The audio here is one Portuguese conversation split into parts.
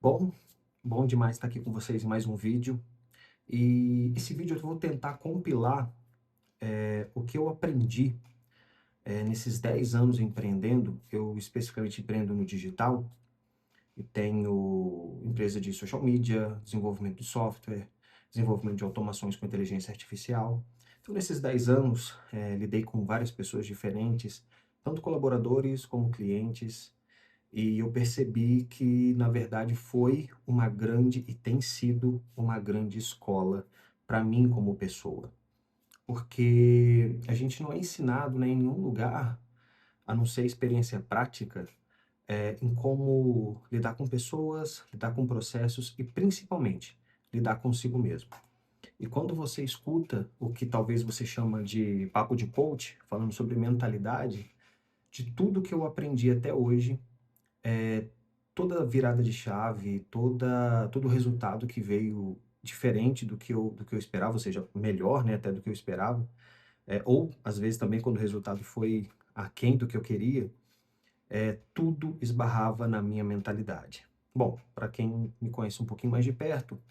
Bom, bom demais estar aqui com vocês em mais um vídeo. E esse vídeo eu vou tentar compilar o que eu aprendi nesses 10 anos empreendendo. Eu especificamente empreendo no digital e tenho empresa de social media, desenvolvimento de software, desenvolvimento de automações com inteligência artificial. Então, nesses 10 anos, lidei com várias pessoas diferentes, tanto colaboradores como clientes. E eu percebi que, na verdade, foi uma grande e tem sido uma grande escola para mim como pessoa. Porque a gente não é ensinado, né, em nenhum lugar, a não ser experiência prática, em como lidar com pessoas, lidar com processos e, principalmente, lidar consigo mesmo. E quando você escuta o que talvez você chama de papo de coach, falando sobre mentalidade, de tudo que eu aprendi até hoje, eh, toda virada de chave, todo o resultado que veio diferente do que eu esperava, ou seja, melhor, né, até do que eu esperava, ou às vezes também quando o resultado foi aquém do que eu queria, tudo esbarrava na minha mentalidade. Bom, para quem me conhece um pouquinho mais de perto,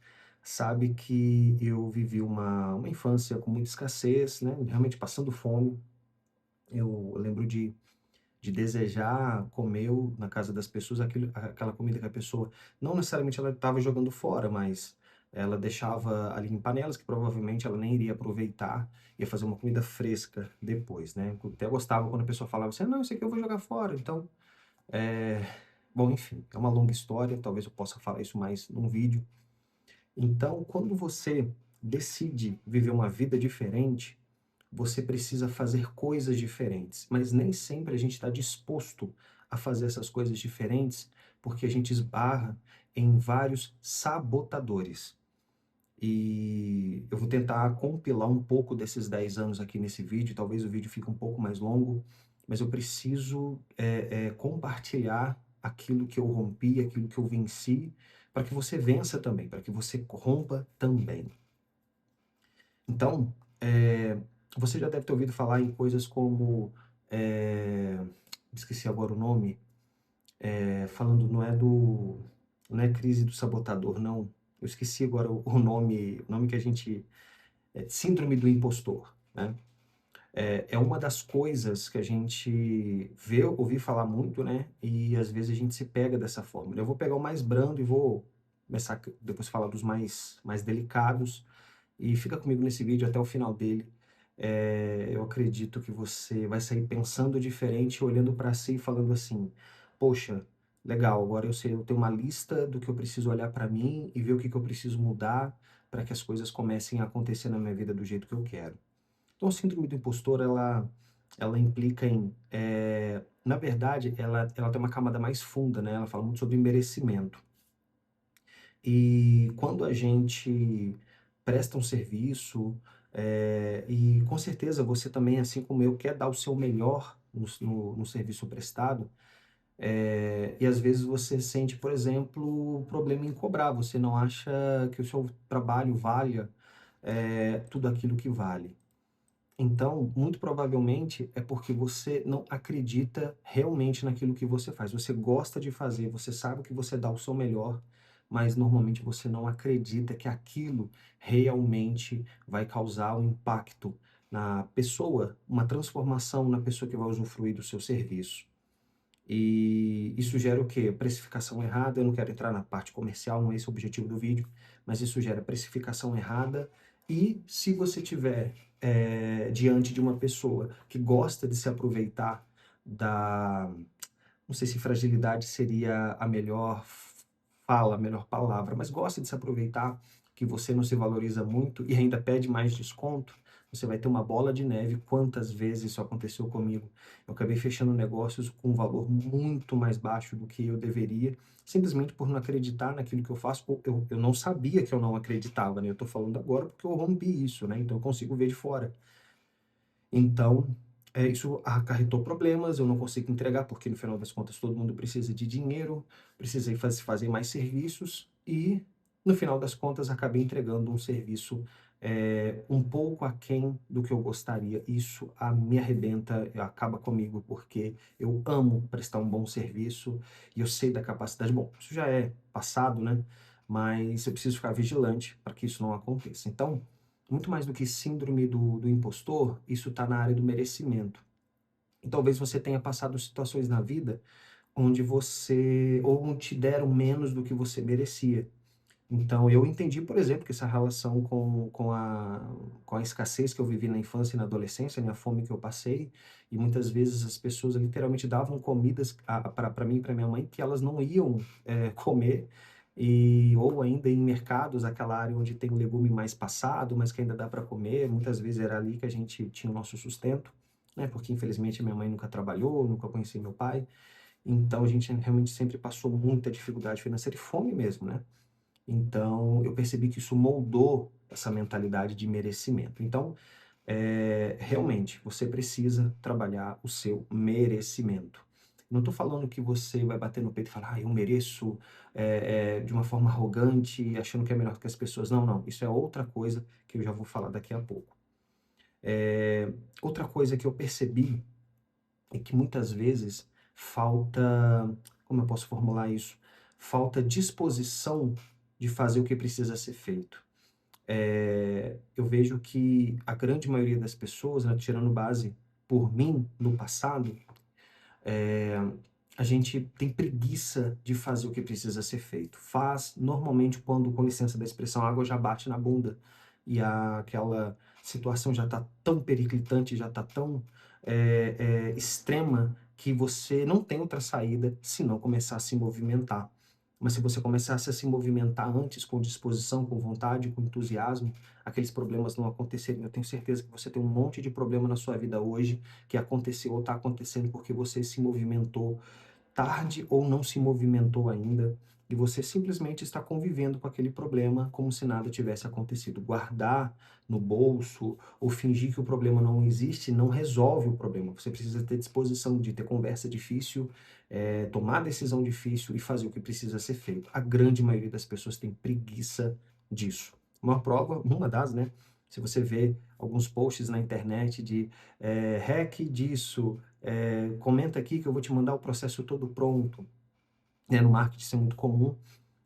sabe que eu vivi uma infância com muita escassez, né, realmente passando fome. Eu lembro de desejar comer na casa das pessoas aquela comida que a pessoa não necessariamente ela estava jogando fora, mas ela deixava ali em panelas que provavelmente ela nem iria aproveitar, ia fazer uma comida fresca depois, né. Eu até gostava quando a pessoa falava assim: "Ah, não, isso aqui eu vou jogar fora", então, eh, bom, enfim, é uma longa história, talvez eu possa falar isso mais num vídeo. Então, quando você decide viver uma vida diferente, você precisa fazer coisas diferentes, mas nem sempre a gente está disposto a fazer essas coisas diferentes, porque a gente esbarra em vários sabotadores. E eu vou tentar compilar um pouco desses 10 anos aqui nesse vídeo, talvez o vídeo fique um pouco mais longo, mas eu preciso compartilhar aquilo que eu rompi, aquilo que eu venci, para que você vença também, para que você rompa também. Então, você já deve ter ouvido falar em coisas como, eh, esqueci agora o nome, falando não é crise do sabotador não, eu esqueci agora o nome que a gente síndrome do impostor, né. É uma das coisas que a gente ouvi falar muito, né, e às vezes a gente se pega dessa forma. Eu vou pegar o mais brando e vou começar depois falar dos mais delicados, e fica comigo nesse vídeo até o final dele. Eu acredito que você vai sair pensando diferente, olhando para si e falando assim: "Poxa, legal, agora eu sei, eu tenho uma lista do que eu preciso olhar para mim e ver o que que eu preciso mudar para que as coisas comecem a acontecer na minha vida do jeito que eu quero". Então, a síndrome do impostor, ela implica em, na verdade, ela tem uma camada mais funda, né, ela fala muito sobre merecimento. E quando a gente presta um serviço, e com certeza você também, assim como eu, quer dar o seu melhor no serviço prestado, e às vezes você sente, por exemplo, problema em cobrar, você não acha que o seu trabalho valha, tudo aquilo que vale. Então, muito provavelmente é porque você não acredita realmente naquilo que você faz. Você gosta de fazer, você sabe que você dá o seu melhor, mas normalmente você não acredita que aquilo realmente vai causar um impacto na pessoa, uma transformação na pessoa que vai usufruir do seu serviço. E isso gera o quê? Precificação errada. Eu não quero entrar na parte comercial, não é esse o objetivo do vídeo, mas isso gera precificação errada. E se você tiver diante de uma pessoa que gosta de se aproveitar da, não sei se fragilidade seria a melhor fala, a melhor palavra, mas gosta de se aproveitar que você não se valoriza muito e ainda pede mais desconto, você vai ter uma bola de neve. Quantas vezes isso aconteceu comigo? Eu acabei fechando negócios com um valor muito mais baixo do que eu deveria, simplesmente por não acreditar naquilo que eu faço. Ou eu não sabia que eu não acreditava, né? Eu estou falando agora porque eu rompi isso, né? Então eu consigo ver de fora. Então, isso acarretou problemas, eu não consigo entregar, porque no final das contas todo mundo precisa de dinheiro, precisei fazer mais serviços e, no final das contas, acabei entregando um serviço um pouco aquém do que eu gostaria. Isso me arrebenta, acaba comigo, porque eu amo prestar um bom serviço e eu sei da capacidade. Bom, isso já é passado, né? Mas eu preciso ficar vigilante para que isso não aconteça. Então, muito mais do que síndrome do impostor, isso está na área do merecimento. E talvez você tenha passado situações na vida onde você ou te deram menos do que você merecia. Então, eu entendi, por exemplo, que essa relação com a escassez que eu vivi na infância e na adolescência, né, a fome que eu passei, e muitas vezes as pessoas literalmente davam comidas para mim e para minha mãe que elas não iam comer, ou ainda em mercados, aquela área onde tem o legume mais passado, mas que ainda dá para comer, muitas vezes era ali que a gente tinha o nosso sustento, né, porque infelizmente minha mãe nunca trabalhou, nunca conheci meu pai, então a gente realmente sempre passou muita dificuldade financeira e fome mesmo, né? Então, eu percebi que isso moldou essa mentalidade de merecimento. Então, realmente, você precisa trabalhar o seu merecimento. Não estou falando que você vai bater no peito e falar, eu mereço, de uma forma arrogante, achando que é melhor que as pessoas. Não, não. Isso é outra coisa que eu já vou falar daqui a pouco. Outra coisa que eu percebi é que muitas vezes falta, como eu posso formular isso? Falta disposição de fazer o que precisa ser feito. Eu vejo que a grande maioria das pessoas, né, tirando base por mim no passado, eh, a gente tem preguiça de fazer o que precisa ser feito. Faz normalmente quando, com licença da expressão, a água já bate na bunda e aquela situação já está tão periclitante, já está tão extrema que você não tem outra saída se não começar a se movimentar. Mas se você começasse a se movimentar antes, com disposição, com vontade, com entusiasmo, aqueles problemas não aconteceriam. Eu tenho certeza que você tem um monte de problema na sua vida hoje que aconteceu ou está acontecendo porque você se movimentou tarde ou não se movimentou ainda, e você simplesmente está convivendo com aquele problema como se nada tivesse acontecido. Guardar no bolso ou fingir que o problema não existe não resolve o problema. Você precisa ter disposição de ter conversa difícil, tomar decisão difícil e fazer o que precisa ser feito. A grande maioria das pessoas tem preguiça disso. Uma prova, uma das, né? Se você vê alguns posts na internet de hack disso, comenta aqui que eu vou te mandar o processo todo pronto. Né? No marketing isso é muito comum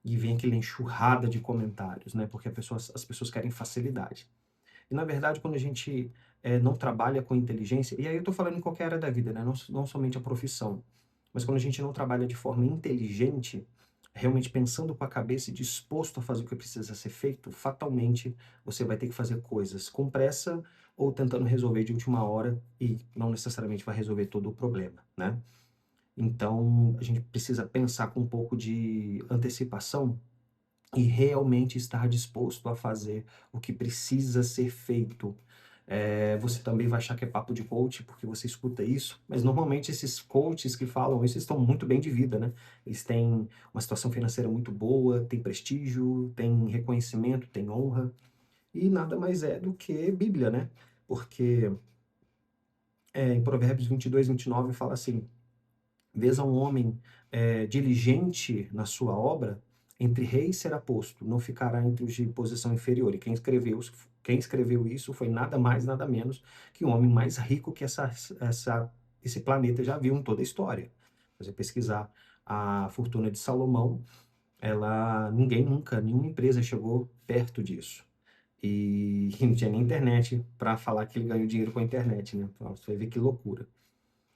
e vem aquela enxurrada de comentários, né? Porque as pessoas querem facilidade. E na verdade, quando a gente não trabalha com inteligência, e aí eu estou falando em qualquer área da vida, né? Não somente a profissão, mas quando a gente não trabalha de forma inteligente, realmente pensando com a cabeça e disposto a fazer o que precisa ser feito, fatalmente você vai ter que fazer coisas com pressa ou tentando resolver de última hora e não necessariamente vai resolver todo o problema, né? Então, a gente precisa pensar com um pouco de antecipação e realmente estar disposto a fazer o que precisa ser feito. Você também vai achar que é papo de coach, porque você escuta isso, mas normalmente esses coaches que falam isso estão muito bem de vida, né? Eles têm uma situação financeira muito boa, têm prestígio, têm reconhecimento, têm honra, e nada mais é do que Bíblia, né? Porque em Provérbios 22, 29 fala assim: vês a um homem diligente na sua obra, entre reis será posto, não ficará entre os de posição inferior. E quem escreveu isso foi nada mais, nada menos que o homem mais rico que esse planeta já viu em toda a história. Se você pesquisar a fortuna de Salomão, ninguém nunca, nenhuma empresa chegou perto disso. E não tinha nem internet para falar que ele ganhou dinheiro com a internet, né? Então, você vai ver que loucura.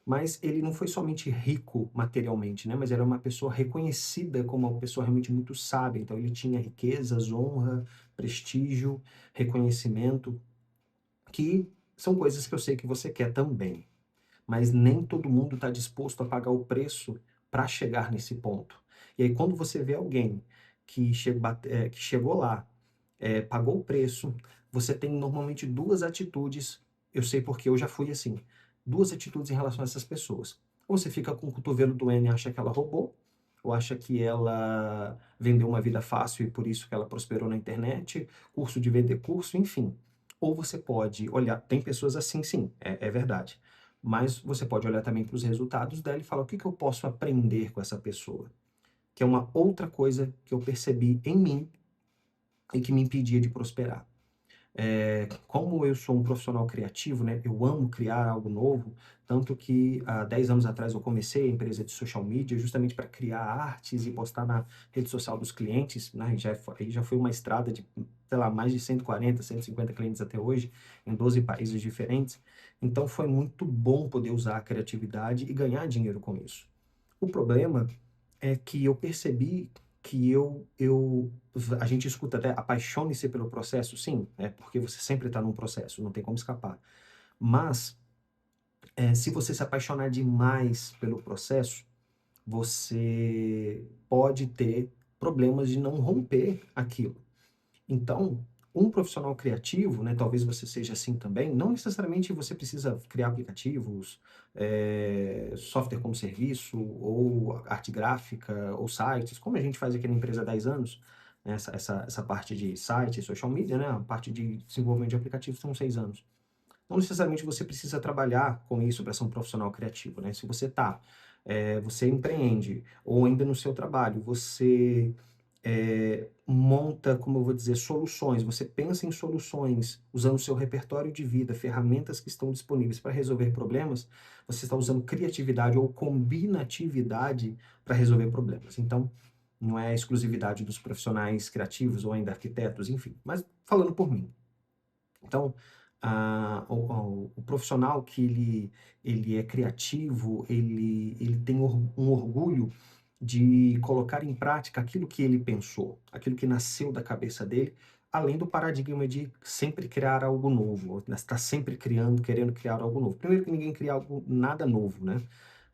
Mas ele não foi somente rico materialmente, né? Mas era uma pessoa reconhecida como uma pessoa realmente muito sábia. Então ele tinha riquezas, honra, prestígio, reconhecimento, que são coisas que eu sei que você quer também. Mas nem todo mundo está disposto a pagar o preço para chegar nesse ponto. E aí quando você vê alguém que chegou lá, pagou o preço, você tem normalmente duas atitudes. Eu sei porque eu já fui assim. Duas atitudes em relação a essas pessoas. Ou você fica com o cotovelo doendo e acha que ela roubou, ou acha que ela vendeu uma vida fácil e por isso que ela prosperou na internet, curso de vender curso, enfim. Ou você pode olhar, tem pessoas assim, sim, é verdade. Mas você pode olhar também para os resultados dela e falar o que eu posso aprender com essa pessoa. Que é uma outra coisa que eu percebi em mim e que me impedia de prosperar. Como eu sou um profissional criativo, né, eu amo criar algo novo, tanto que há 10 anos atrás eu comecei a empresa de social media justamente para criar artes e postar na rede social dos clientes, né, aí já foi uma estrada de, sei lá, mais de 140, 150 clientes até hoje, em 12 países diferentes. Então foi muito bom poder usar a criatividade e ganhar dinheiro com isso. O problema é que eu percebi que a gente escuta até apaixone-se pelo processo, sim, é porque você sempre está num processo, não tem como escapar. Mas, se você se apaixonar demais pelo processo, você pode ter problemas de não romper aquilo. Então, um profissional criativo, né, talvez você seja assim também, não necessariamente você precisa criar aplicativos, software como serviço, ou arte gráfica, ou sites, como a gente faz aqui na empresa há 10 anos, né, essa parte de site, social media, né, a parte de desenvolvimento de aplicativos são 6 anos. Não necessariamente você precisa trabalhar com isso para ser um profissional criativo, né? Se você você empreende, ou ainda no seu trabalho, você monta, como eu vou dizer, soluções, você pensa em soluções, usando o seu repertório de vida, ferramentas que estão disponíveis para resolver problemas, você está usando criatividade ou combinatividade para resolver problemas. Então, não é a exclusividade dos profissionais criativos ou ainda arquitetos, enfim, mas falando por mim. Então, o profissional que ele é criativo, ele tem um orgulho de colocar em prática aquilo que ele pensou, aquilo que nasceu da cabeça dele, além do paradigma de sempre criar algo novo, né? Está sempre criando, querendo criar algo novo. Primeiro que ninguém cria algo, nada novo, né?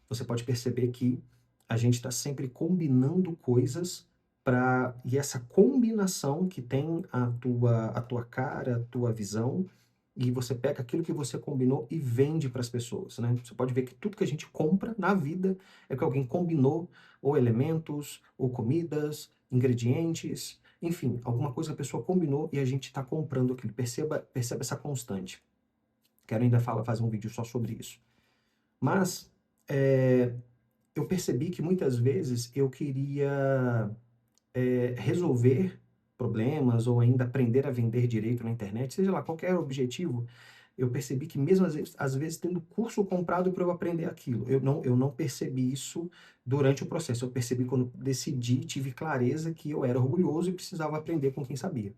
Você pode perceber que a gente está sempre combinando coisas e essa combinação que tem a tua cara, a tua visão, e você pega aquilo que você combinou e vende para as pessoas, né? Você pode ver que tudo que a gente compra na vida é que alguém combinou, ou elementos, ou comidas, ingredientes, enfim, alguma coisa que a pessoa combinou e a gente está comprando aquilo. Perceba essa constante. Quero ainda fazer um vídeo só sobre isso. Mas é, eu percebi que muitas vezes eu queria resolver problemas ou ainda aprender a vender direito na internet, seja lá qualquer objetivo, eu percebi que mesmo às vezes tendo curso comprado para eu aprender aquilo, eu não percebi isso durante o processo, eu percebi quando decidi, tive clareza que eu era orgulhoso e precisava aprender com quem sabia.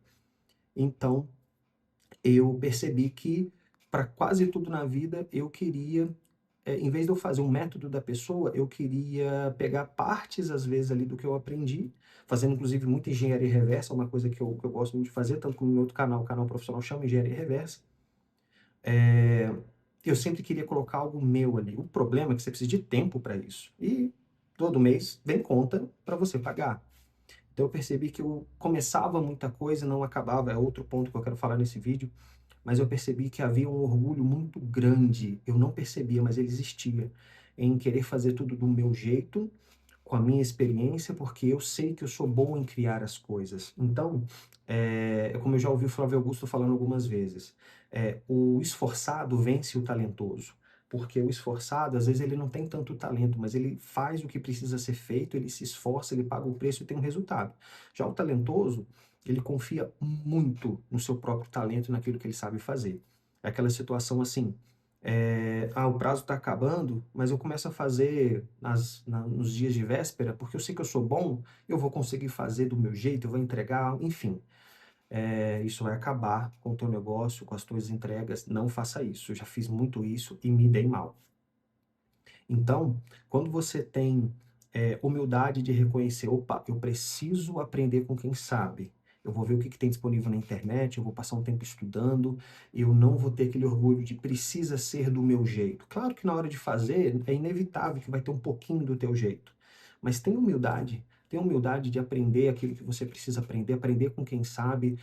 Então, eu percebi que para quase tudo na vida eu queria, em vez de eu fazer um método da pessoa, eu queria pegar partes, às vezes, ali do que eu aprendi, fazendo inclusive muita engenharia reversa, uma coisa que eu gosto muito de fazer, tanto como no meu outro canal, o canal profissional chama Engenharia Reversa. Eu sempre queria colocar algo meu ali. O problema é que você precisa de tempo para isso. E todo mês vem conta para você pagar. Então eu percebi que eu começava muita coisa e não acabava. É outro ponto que eu quero falar nesse vídeo. Mas eu percebi que havia um orgulho muito grande. Eu não percebia, mas ele existia. Em querer fazer tudo do meu jeito, com a minha experiência, porque eu sei que eu sou bom em criar as coisas. Então, como eu já ouvi o Flávio Augusto falando algumas vezes, o esforçado vence o talentoso. Porque o esforçado, às vezes, ele não tem tanto talento, mas ele faz o que precisa ser feito, ele se esforça, ele paga o preço e tem um resultado. Já o talentoso, ele confia muito no seu próprio talento, naquilo que ele sabe fazer. É aquela situação assim, o prazo está acabando, mas eu começo a fazer nos dias de véspera, porque eu sei que eu sou bom, eu vou conseguir fazer do meu jeito, eu vou entregar, enfim. Isso vai acabar com o teu negócio, com as tuas entregas. Não faça isso. Eu já fiz muito isso e me dei mal. Então, quando você tem humildade de reconhecer, opa, eu preciso aprender com quem sabe. Eu vou ver o que tem disponível na internet, eu vou passar um tempo estudando, eu não vou ter aquele orgulho de precisa ser do meu jeito. Claro que na hora de fazer é inevitável que vai ter um pouquinho do teu jeito, mas tenha humildade de aprender aquilo que você precisa aprender, aprender com quem sabe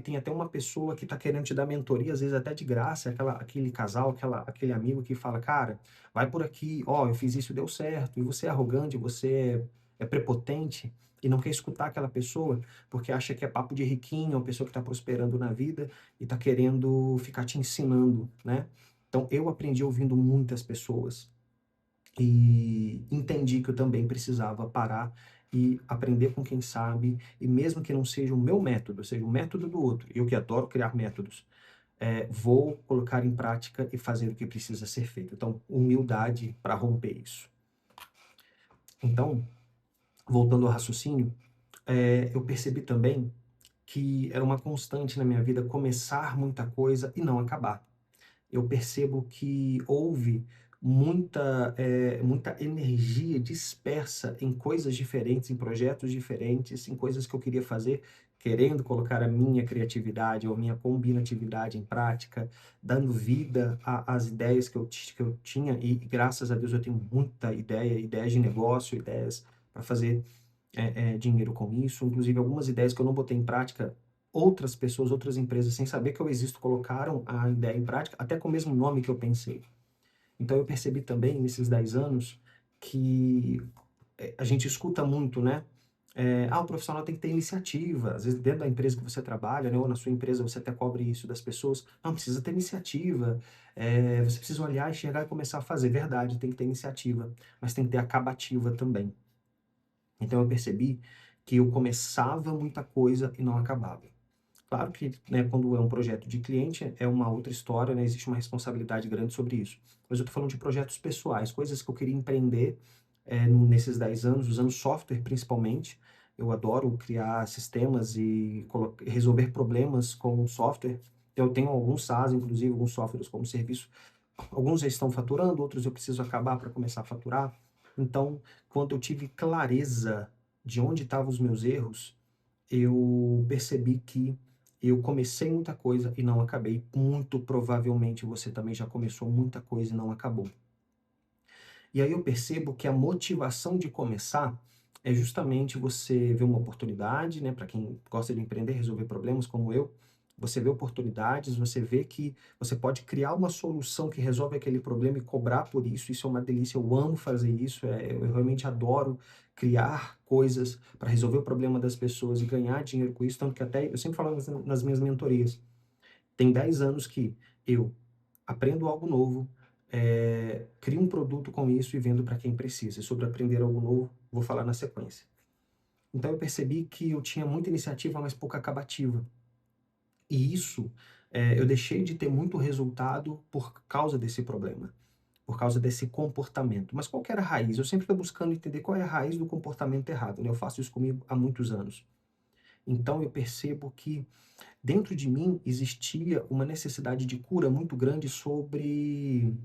tem até uma pessoa que está querendo te dar mentoria, às vezes até de graça, aquele casal, aquele amigo que fala, cara, vai por aqui, ó, eu fiz isso e deu certo, e você é arrogante, você é prepotente e não quer escutar aquela pessoa porque acha que é papo de riquinho, uma pessoa que está prosperando na vida e está querendo ficar te ensinando, né? Então, eu aprendi ouvindo muitas pessoas e entendi que eu também precisava parar e aprender com quem sabe, e mesmo que não seja o meu método, seja o método do outro, eu que adoro criar métodos, vou colocar em prática e fazer o que precisa ser feito. Então, humildade para romper isso. Então, voltando ao raciocínio, eu percebi também que era uma constante na minha vida começar muita coisa e não acabar. Eu percebo que houve muita energia dispersa em coisas diferentes, em projetos diferentes, em coisas que eu queria fazer, querendo colocar a minha criatividade ou a minha combinatividade em prática, dando vida às ideias que eu tinha, e graças a Deus eu tenho muita ideia, ideias de negócio, ideias para fazer dinheiro com isso, inclusive algumas ideias que eu não botei em prática, outras pessoas, outras empresas, sem saber que eu existo, colocaram a ideia em prática, até com o mesmo nome que eu pensei. Então eu percebi também, nesses 10 anos, que a gente escuta muito, né? O profissional tem que ter iniciativa. Às vezes, dentro da empresa que você trabalha, né, ou na sua empresa, você até cobre isso das pessoas. Não, precisa ter iniciativa. Você precisa olhar, enxergar e começar a fazer. Verdade, tem que ter iniciativa, mas tem que ter acabativa também. Então eu percebi que eu começava muita coisa e não acabava. Claro que, né, quando é um projeto de cliente é uma outra história, né, existe uma responsabilidade grande sobre isso. Mas eu estou falando de projetos pessoais, coisas que eu queria empreender nesses 10 anos, usando software principalmente. Eu adoro criar sistemas e resolver problemas com software. Eu tenho alguns SaaS, inclusive, alguns softwares como serviço. Alguns já estão faturando, outros eu preciso acabar para começar a faturar. Então, quando eu tive clareza de onde estavam os meus erros, eu percebi que eu comecei muita coisa e não acabei. Muito provavelmente você também já começou muita coisa e não acabou. E aí eu percebo que a motivação de começar é justamente você ver uma oportunidade, né? Para quem gosta de empreender, resolver problemas como eu, você vê oportunidades, você vê que você pode criar uma solução que resolve aquele problema e cobrar por isso. Isso é uma delícia, eu amo fazer isso, eu realmente adoro criar coisas para resolver o problema das pessoas e ganhar dinheiro com isso, tanto que até eu sempre falo nas minhas mentorias, tem 10 anos que eu aprendo algo novo, crio um produto com isso e vendo para quem precisa. E sobre aprender algo novo, vou falar na sequência. Então eu percebi que eu tinha muita iniciativa, mas pouca acabativa. E isso, eu deixei de ter muito resultado por causa desse problema, por causa desse comportamento. Mas qual que era a raiz? Eu sempre estou buscando entender qual é a raiz do comportamento errado, né? Eu faço isso comigo há muitos anos. Então eu percebo que dentro de mim existia uma necessidade de cura muito grande sobre,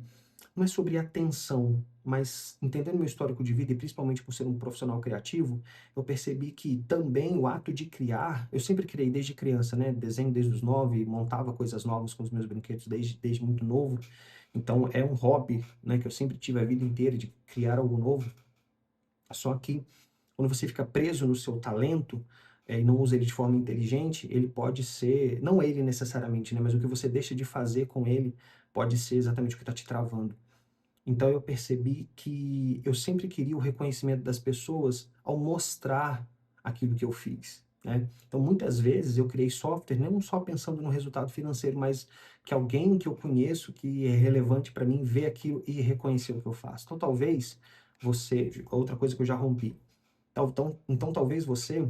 não é sobre atenção, mas entendendo meu histórico de vida e principalmente por ser um profissional criativo, eu percebi que também o ato de criar, eu sempre criei desde criança, né? Desenho desde os 9, montava coisas novas com os meus brinquedos desde muito novo. Então é um hobby, né, que eu sempre tive a vida inteira de criar algo novo. Só que quando você fica preso no seu talento, e não usa ele de forma inteligente, ele pode ser, não ele necessariamente, né, mas o que você deixa de fazer com ele pode ser exatamente o que está te travando. Então eu percebi que eu sempre queria o reconhecimento das pessoas ao mostrar aquilo que eu fiz, né? Então muitas vezes eu criei software não só pensando no resultado financeiro, mas que alguém que eu conheço, que é relevante para mim, vê aquilo e reconhecer o que eu faço. Então talvez você, outra coisa que eu já rompi, então talvez você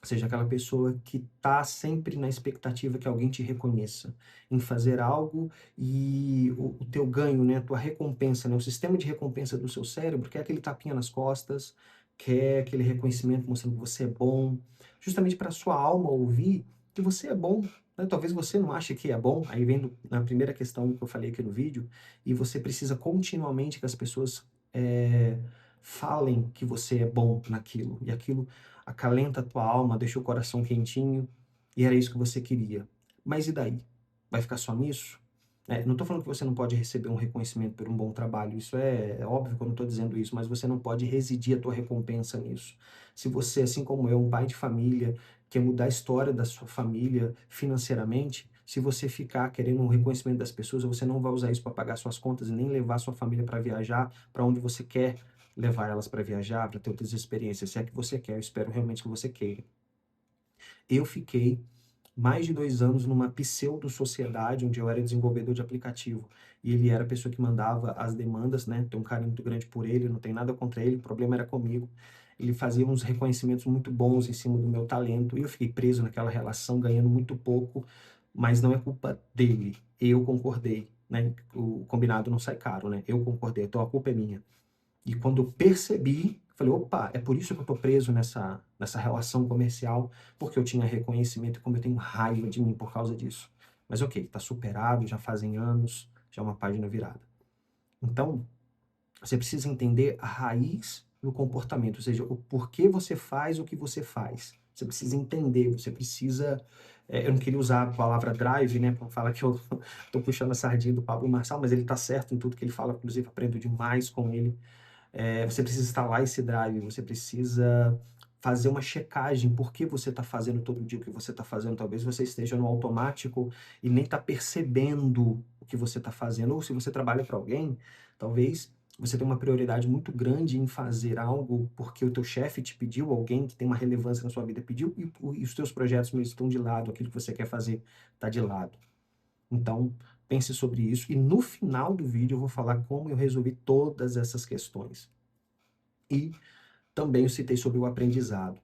seja aquela pessoa que está sempre na expectativa que alguém te reconheça em fazer algo, e o teu ganho, né, a tua recompensa, né, o sistema de recompensa do seu cérebro quer aquele tapinha nas costas, quer aquele reconhecimento mostrando que você é bom, justamente para a sua alma ouvir que você é bom. Né? Talvez você não ache que é bom, aí vem na primeira questão que eu falei aqui no vídeo, e você precisa continuamente que as pessoas falem que você é bom naquilo, e aquilo acalenta a tua alma, deixa o coração quentinho, e era isso que você queria. Mas e daí? Vai ficar só nisso? Não estou falando que você não pode receber um reconhecimento por um bom trabalho, isso é óbvio que eu não estou dizendo isso, mas você não pode residir a tua recompensa nisso. Se você, assim como eu, um pai de família, quer mudar a história da sua família financeiramente, se você ficar querendo um reconhecimento das pessoas, você não vai usar isso para pagar suas contas e nem levar sua família para viajar para onde você quer levar elas para viajar, para ter outras experiências, se é que você quer, eu espero realmente que você queira. Eu fiquei mais de 2 anos numa pseudo-sociedade, onde eu era desenvolvedor de aplicativo, e ele era a pessoa que mandava as demandas, né, tenho um carinho muito grande por ele, não tem nada contra ele, o problema era comigo. ele fazia uns reconhecimentos muito bons em cima do meu talento, e eu fiquei preso naquela relação, ganhando muito pouco, mas não é culpa dele. Eu concordei, né? O combinado não sai caro, né? Eu concordei, então a culpa é minha. E quando eu percebi, falei, opa, é por isso que eu tô preso nessa relação comercial, porque eu tinha reconhecimento e como eu tenho raiva de mim por causa disso. Mas ok, tá superado, já fazem anos, já é uma página virada. Então, você precisa entender a raiz do comportamento, ou seja, o porquê você faz o que você faz. Você precisa entender, você precisa. Eu não queria usar a palavra drive, né, para falar que eu estou puxando a sardinha do Pablo Marçal, mas ele está certo em tudo que ele fala, inclusive aprendo demais com ele. Você precisa instalar esse drive, você precisa fazer uma checagem, por que você está fazendo todo dia o que você está fazendo. Talvez você esteja no automático e nem está percebendo o que você está fazendo. Ou se você trabalha para alguém, talvez você tenha uma prioridade muito grande em fazer algo porque o teu chefe te pediu, alguém que tem uma relevância na sua vida pediu, e os teus projetos meio estão de lado, aquilo que você quer fazer está de lado. Então, pense sobre isso e no final do vídeo eu vou falar como eu resolvi todas essas questões. E também eu citei sobre o aprendizado.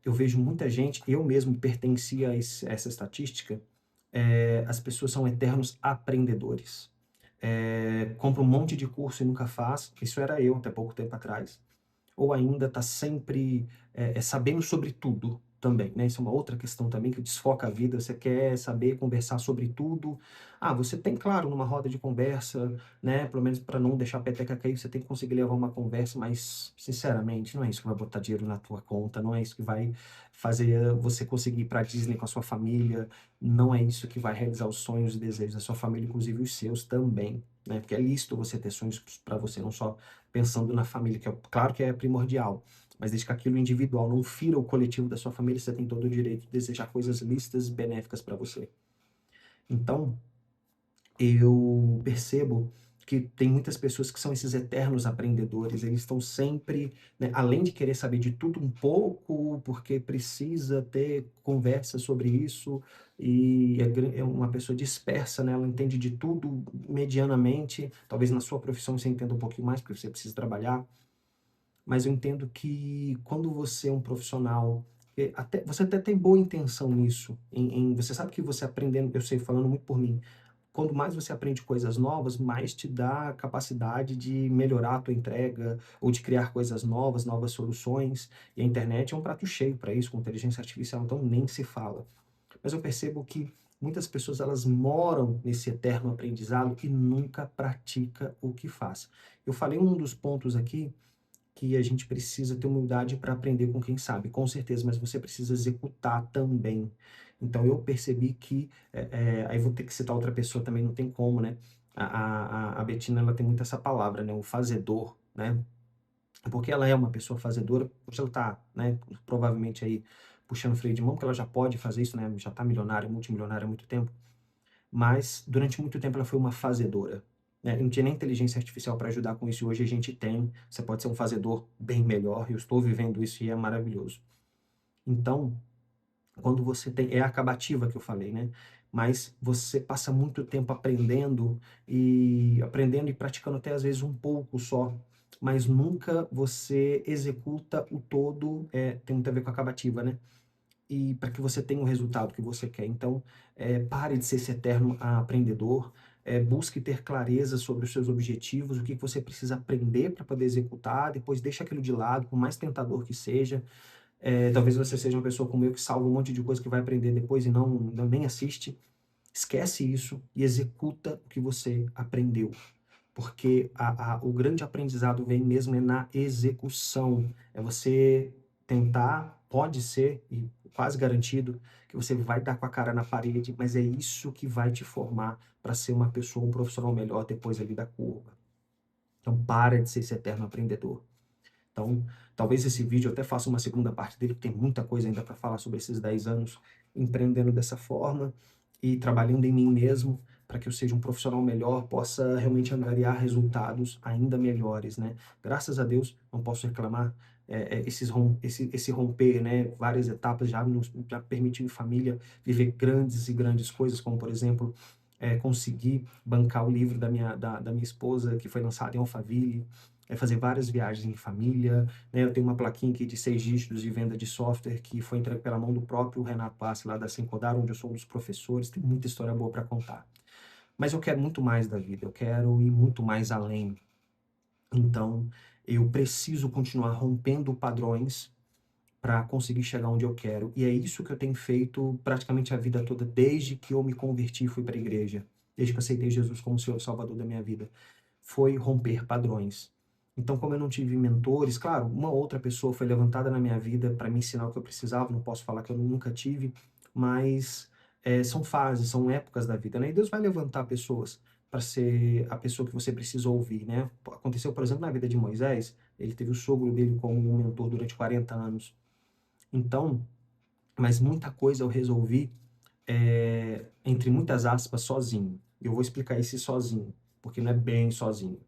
Eu vejo muita gente, eu mesmo pertencia a essa estatística, as pessoas são eternos aprendedores. Compra um monte de curso e nunca faz, isso era eu até pouco tempo atrás. Ou ainda está sempre sabendo sobre tudo também, né? Isso é uma outra questão também que desfoca a vida. Você quer saber conversar sobre tudo. Você tem, claro, numa roda de conversa, né? Pelo menos para não deixar a peteca cair, você tem que conseguir levar uma conversa, mas, sinceramente, não é isso que vai botar dinheiro na tua conta, não é isso que vai fazer você conseguir ir para Disney com a sua família, não é isso que vai realizar os sonhos e desejos da sua família, inclusive os seus também, né? Porque é lícito você ter sonhos para você, não só pensando na família, que é claro que é primordial, mas desde que aquilo individual não fira o coletivo da sua família, você tem todo o direito de desejar coisas lícitas e benéficas para você. Então, eu percebo que tem muitas pessoas que são esses eternos aprendedores, eles estão sempre, né, além de querer saber de tudo um pouco, porque precisa ter conversa sobre isso, e é uma pessoa dispersa, né, ela entende de tudo medianamente, talvez na sua profissão você entenda um pouquinho mais, porque você precisa trabalhar, mas eu entendo que quando você é um profissional, você até tem boa intenção nisso, você sabe que você aprendendo, eu sei, falando muito por mim, quanto mais você aprende coisas novas, mais te dá a capacidade de melhorar a tua entrega ou de criar coisas novas, novas soluções. E a internet é um prato cheio para isso, com inteligência artificial, então nem se fala. Mas eu percebo que muitas pessoas elas moram nesse eterno aprendizado e nunca pratica o que faz. Eu falei um dos pontos aqui que a gente precisa ter humildade para aprender com quem sabe, com certeza, mas você precisa executar também. Então eu percebi que, aí vou ter que citar outra pessoa também, não tem como, né? A Betina, ela tem muito essa palavra, né? O fazedor, né? Porque ela é uma pessoa fazedora, hoje ela está, né? Provavelmente aí puxando freio de mão, porque ela já pode fazer isso, né? Já está milionária, multimilionária há muito tempo, mas durante muito tempo ela foi uma fazedora, né? Não tinha nem inteligência artificial para ajudar com isso, e hoje a gente tem. Você pode ser um fazedor bem melhor, eu estou vivendo isso e é maravilhoso. Então, quando você tem, é a acabativa que eu falei, né? Mas você passa muito tempo aprendendo e praticando até às vezes um pouco só, mas nunca você executa o todo, tem muito a ver com a acabativa, né? E para que você tenha o resultado que você quer. Então, pare de ser esse eterno aprendedor, busque ter clareza sobre os seus objetivos, o que você precisa aprender para poder executar, depois deixa aquilo de lado, por mais tentador que seja. Talvez você seja uma pessoa como eu que salva um monte de coisa que vai aprender depois e não nem assiste. Esquece isso e executa o que você aprendeu. Porque o grande aprendizado vem mesmo na execução. É você tentar, pode ser, e quase garantido, que você vai dar com a cara na parede, mas é isso que vai te formar para ser uma pessoa, um profissional melhor depois ali da curva. Então, para de ser esse eterno aprendedor. Então, talvez esse vídeo eu até faça uma segunda parte dele, porque tem muita coisa ainda para falar sobre esses 10 anos empreendendo dessa forma e trabalhando em mim mesmo, para que eu seja um profissional melhor, possa realmente angariar resultados ainda melhores, né? Graças a Deus, não posso reclamar, esse romper, né? Várias etapas já permitiu em família viver grandes e grandes coisas, como, por exemplo, conseguir bancar o livro da minha esposa, que foi lançado em Alphaville, fazer várias viagens em família, né? Eu tenho uma plaquinha aqui de 6 dígitos de venda de software que foi entregue pela mão do próprio Renato Passi, lá da Sincodar, onde eu sou um dos professores. Tem muita história boa para contar. Mas eu quero muito mais da vida, eu quero ir muito mais além. Então, eu preciso continuar rompendo padrões para conseguir chegar onde eu quero. E é isso que eu tenho feito praticamente a vida toda, desde que eu me converti e fui para a igreja, desde que eu aceitei Jesus como Senhor e Salvador da minha vida. Foi romper padrões. Então, como eu não tive mentores, claro, uma outra pessoa foi levantada na minha vida para me ensinar o que eu precisava, não posso falar que eu nunca tive, mas são fases, são épocas da vida, né? E Deus vai levantar pessoas para ser a pessoa que você precisa ouvir, né? Aconteceu, por exemplo, na vida de Moisés, ele teve o sogro dele como um mentor durante 40 anos. Então, mas muita coisa eu resolvi, entre muitas aspas, sozinho. Eu vou explicar esse sozinho, porque não é bem sozinho.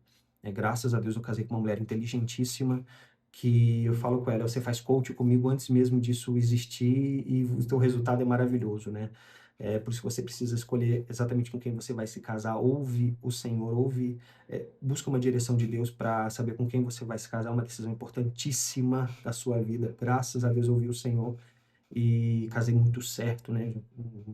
Graças a Deus eu casei com uma mulher inteligentíssima, que eu falo com ela, você faz coach comigo antes mesmo disso existir e o teu resultado é maravilhoso, né? Por isso você precisa escolher exatamente com quem você vai se casar. Ouve o Senhor, busca uma direção de Deus para saber com quem você vai se casar, é uma decisão importantíssima da sua vida. Graças a Deus eu ouvi o Senhor e casei muito certo, né? Em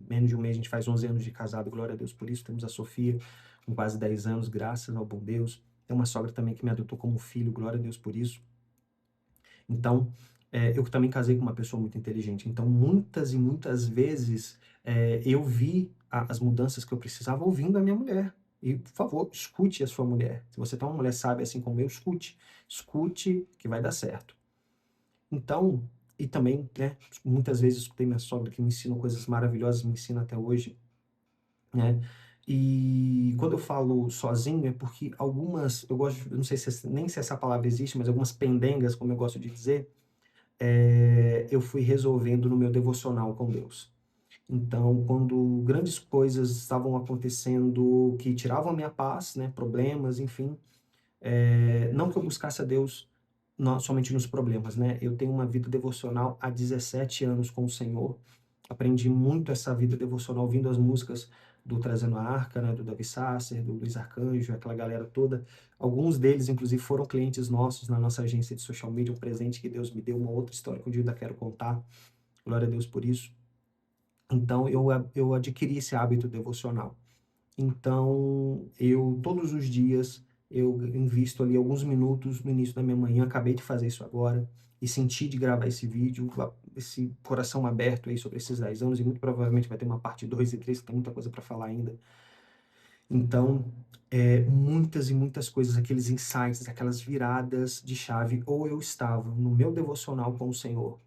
menos de um mês a gente faz 11 anos de casado, glória a Deus por isso. Temos a Sofia com quase 10 anos, graças ao bom Deus. Tem uma sogra também que me adotou como filho, glória a Deus por isso. Então, eu também casei com uma pessoa muito inteligente. Então, muitas e muitas vezes eu vi as mudanças que eu precisava ouvindo a minha mulher. E, por favor, escute a sua mulher. Se você tem uma mulher sábia assim como eu, escute. Escute que vai dar certo. Então, e também, né, muitas vezes escutei minha sogra que me ensinou coisas maravilhosas, me ensina até hoje, né? E quando eu falo sozinho é porque algumas, eu gosto, eu não sei se, nem se essa palavra existe, mas algumas pendengas, como eu gosto de dizer, eu fui resolvendo no meu devocional com Deus. Então, quando grandes coisas estavam acontecendo que tiravam a minha paz, né, problemas, enfim, não que eu buscasse a Deus somente nos problemas, né? Eu tenho uma vida devocional há 17 anos com o Senhor. Aprendi muito essa vida devocional ouvindo as músicas do Trazendo a Arca, né? Do Davi Sasser, do Luiz Arcanjo, aquela galera toda. Alguns deles, inclusive, foram clientes nossos na nossa agência de social media, um presente que Deus me deu, uma outra história que um dia eu ainda quero contar. Glória a Deus por isso. Então, eu adquiri esse hábito devocional. Então, eu todos os dias eu invisto ali alguns minutos no início da minha manhã, acabei de fazer isso agora e senti de gravar esse vídeo, esse coração aberto aí sobre esses 10 anos e muito provavelmente vai ter uma parte 2 e 3, que tem muita coisa para falar ainda. Então, muitas e muitas coisas, aqueles insights, aquelas viradas de chave, ou eu estava no meu devocional com o Senhor,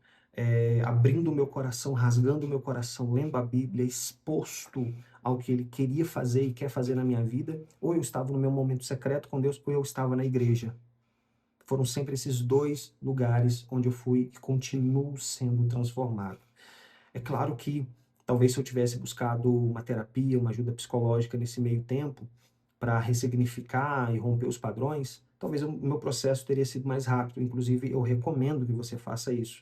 abrindo o meu coração, rasgando o meu coração, lendo a Bíblia, exposto ao que Ele queria fazer e quer fazer na minha vida, ou eu estava no meu momento secreto com Deus, ou eu estava na igreja. Foram sempre esses dois lugares onde eu fui e continuo sendo transformado. É claro que talvez se eu tivesse buscado uma terapia, uma ajuda psicológica nesse meio tempo, para ressignificar e romper os padrões, talvez o meu processo teria sido mais rápido. Inclusive, eu recomendo que você faça isso.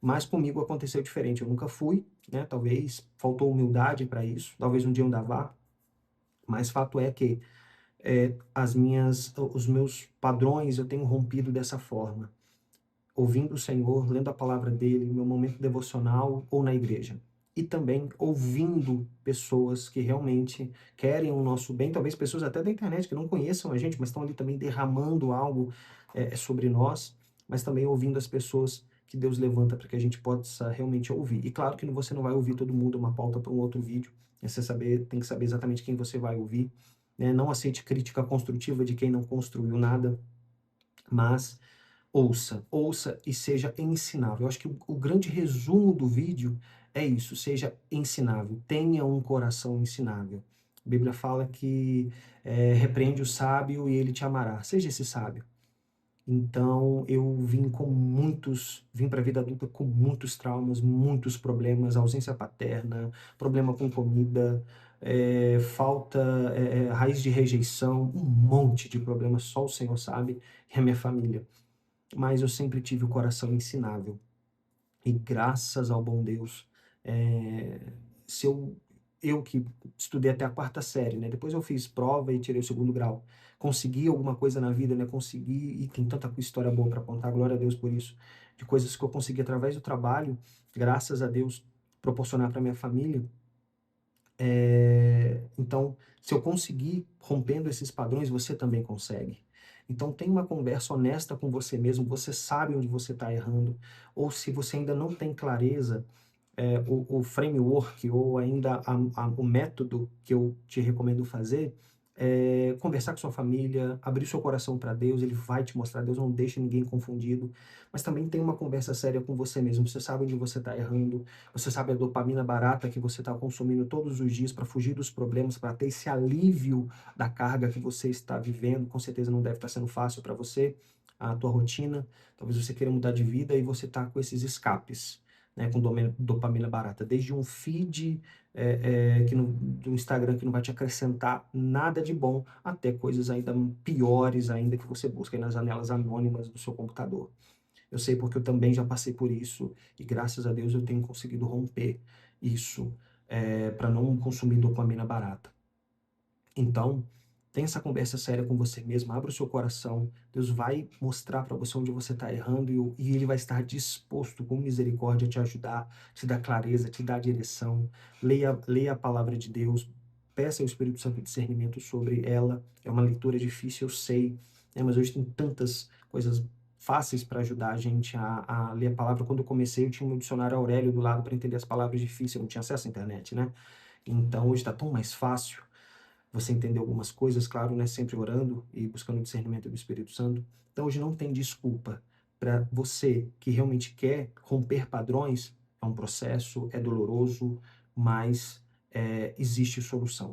Mas comigo aconteceu diferente. Eu nunca fui, né? Talvez faltou humildade para isso. Talvez um dia eu ainda vá. Mas fato é que os meus padrões eu tenho rompido dessa forma, ouvindo o Senhor, lendo a palavra dele, meu momento devocional ou na igreja. E também ouvindo pessoas que realmente querem o nosso bem, talvez pessoas até da internet que não conheçam a gente, mas estão ali também derramando algo sobre nós, mas também ouvindo as pessoas que Deus levanta para que a gente possa realmente ouvir. E claro que você não vai ouvir todo mundo, uma pauta para um outro vídeo, tem que saber exatamente quem você vai ouvir, né? Não aceite crítica construtiva de quem não construiu nada, mas ouça e seja ensinável. Eu acho que o grande resumo do vídeo é isso, seja ensinável, tenha um coração ensinável. A Bíblia fala que repreende o sábio e ele te amará. Seja esse sábio. Então, eu vim para a vida adulta com muitos traumas, muitos problemas, ausência paterna, problema com comida, falta, raiz de rejeição, um monte de problemas, só o Senhor sabe, e a minha família. Mas eu sempre tive o coração ensinável. E graças ao bom Deus, se eu eu que estudei até a quarta série, né, depois eu fiz prova e tirei o segundo grau. Consegui alguma coisa na vida, né, consegui e tem tanta história boa para contar, glória a Deus por isso, de coisas que eu consegui através do trabalho, graças a Deus, proporcionar para minha família. Então, se eu conseguir rompendo esses padrões, você também consegue. Então, tenha uma conversa honesta com você mesmo, você sabe onde você está errando, ou se você ainda não tem clareza, o framework ou ainda o método que eu te recomendo fazer é conversar com sua família, abrir seu coração para Deus, ele vai te mostrar, Deus não deixa ninguém confundido, mas também tem uma conversa séria com você mesmo, você sabe onde você está errando, você sabe a dopamina barata que você está consumindo todos os dias para fugir dos problemas, para ter esse alívio da carga que você está vivendo, com certeza não deve estar sendo fácil para você, a tua rotina, talvez você queira mudar de vida e você está com esses escapes, né, com dopamina barata, desde um feed do Instagram que não vai te acrescentar nada de bom, até coisas ainda piores ainda que você busca aí nas janelas anônimas do seu computador. Eu sei porque eu também já passei por isso e graças a Deus eu tenho conseguido romper isso para não consumir dopamina barata. Então, tenha essa conversa séria com você mesmo, abra o seu coração, Deus vai mostrar para você onde você está errando e Ele vai estar disposto, com misericórdia, a te ajudar, te dar clareza, te dar direção. Leia a palavra de Deus, peça ao Espírito Santo discernimento sobre ela. É uma leitura difícil, eu sei, né, mas hoje tem tantas coisas fáceis para ajudar a gente a ler a palavra. Quando eu comecei, eu tinha um dicionário Aurélio do lado para entender as palavras difíceis, eu não tinha acesso à internet, né? Então, hoje está tão mais fácil você entender algumas coisas, claro, né, sempre orando e buscando o discernimento do Espírito Santo. Então hoje não tem desculpa para você que realmente quer romper padrões, é um processo, é doloroso, mas existe solução.